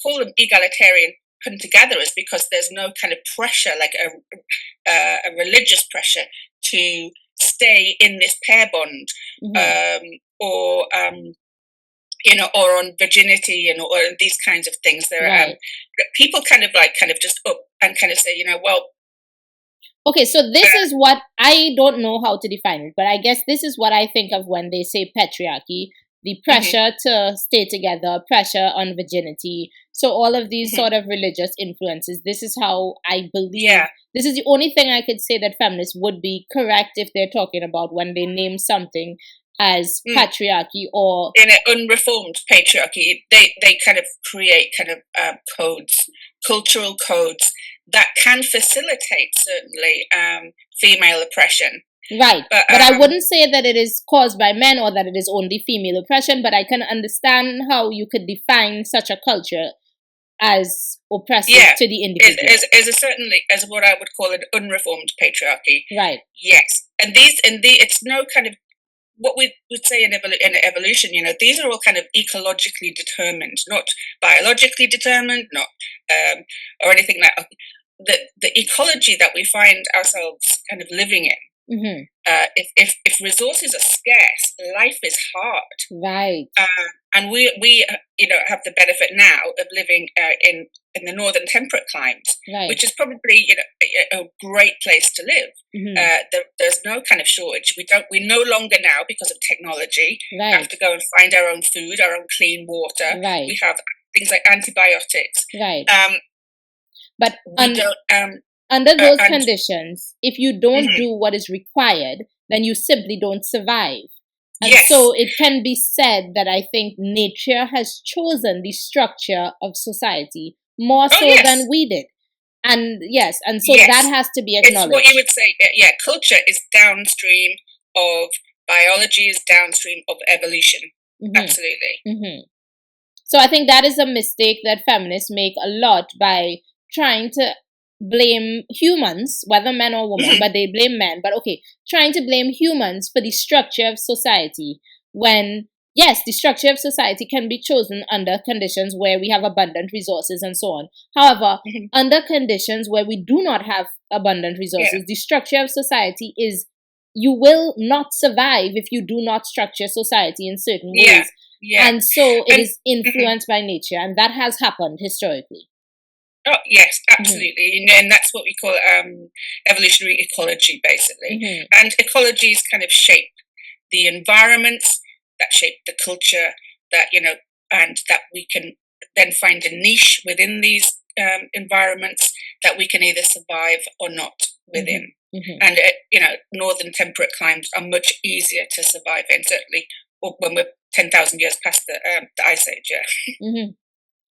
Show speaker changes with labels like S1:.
S1: call them egalitarian hunter-gatherers because there's no kind of pressure, like a religious pressure to stay in this pair bond, or or on virginity and or these kinds of things. There are people kind of just up and kind of say, well.
S2: Okay, so this is what I don't know how to define it, but I guess this is what I think of when they say patriarchy. The pressure to stay together, pressure on virginity. So all of these sort of religious influences, this is how I believe, this is the only thing I could say that feminists would be correct if they're talking about when they name something as patriarchy or...
S1: In an unreformed patriarchy, they kind of create kind of codes, cultural codes that can facilitate, certainly, female oppression.
S2: Right, but I wouldn't say that it is caused by men or that it is only female oppression, but I can understand how you could define such a culture as oppressive to the individual.
S1: Certainly as what I would call an unreformed patriarchy.
S2: Right.
S1: Yes, and it's no kind of what we would say in evolution. These are all kind of ecologically determined, not biologically determined, not or anything like that. The ecology that we find ourselves kind of living in. If resources are scarce, life is hard.
S2: Right.
S1: And we have the benefit now of living in the northern temperate climes, which is probably a great place to live. There's no kind of shortage. We no longer now, because of technology, have to go and find our own food, our own clean water.
S2: Right.
S1: We have things like antibiotics.
S2: Right. But under those conditions, if you don't do what is required, then you simply don't survive. And so it can be said that I think nature has chosen the structure of society more so than we did. And that has to be acknowledged.
S1: It's what you would say, culture is downstream of biology, is downstream of evolution. Absolutely.
S2: So I think that is a mistake that feminists make a lot by trying to blame humans, whether men or women, but they blame men. But trying to blame humans for the structure of society when, yes, the structure of society can be chosen under conditions where we have abundant resources and so on. However, under conditions where we do not have abundant resources, the structure of society is, you will not survive if you do not structure society in certain ways. And so it is influenced by nature, and that has happened historically.
S1: Oh, yes, absolutely. And that's what we call evolutionary ecology, basically. And ecologies kind of shape the environments, that shape the culture, that, and that we can then find a niche within these environments that we can either survive or not within. And, northern temperate climes are much easier to survive in, certainly when we're 10,000 years past the Ice Age,